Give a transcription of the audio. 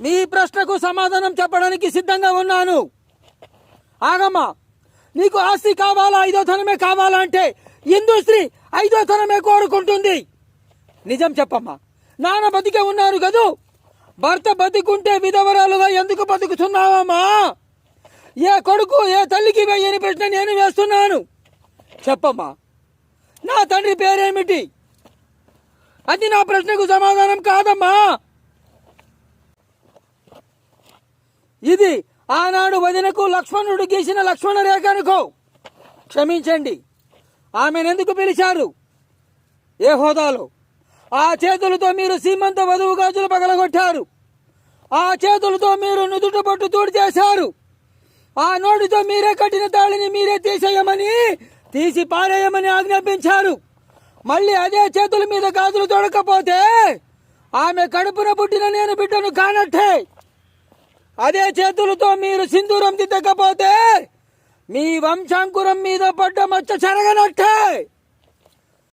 మీ ప్రశ్నకు సమాధానం చెప్పడానికి సిద్ధంగా ఉన్నాను. ఆగమ్మా, నీకు ఆస్తి కావాలా, ఐదో తనమే కావాలా అంటే హిందూ స్త్రీ ఐదో తనమే కోరుకుంటుంది. నిజం చెప్పమ్మా. నాన్న బతికే ఉన్నారు కదూ, భర్త బతికుంటే విధవరాలుగా ఎందుకు బతుకుతున్నావమ్మా? ఏ కొడుకు ఏ తల్లికి వేయని ప్రశ్న నేను వేస్తున్నాను. చెప్పమ్మా, నా తండ్రి పేరేమిటి? అది నా ప్రశ్నకు సమాధానం కాదమ్మా. ఇది ఆనాడు వదినకు లక్ష్మణుడు గీసిన లక్ష్మణ రేఖ అనుకో. క్షమించండి, ఆమెనెందుకు పిలిచారు? ఏ హోదాలో? ఆ చేతులతో మీరు సీమంత వధువు గాజులు పగలగొట్టారు. ఆ చేతులతో మీరు నుదుట పట్టు తూడి చేశారు. ఆ నోటితో మీరే కట్టిన తాళిని మీరే తీసి పారేయమని ఆజ్ఞాపించారు. మళ్ళీ అదే చేతుల మీద గాజులు తొడకపోతే ఆమె కడుపున పుట్టిన నేను బిడ్డను కానట్టే. అదే చేతులతో మీరు సింధూరం దిద్దకపోతే మీ వంశాంకురం మీద పడ్డ మచ్చ చెరగనట్టే.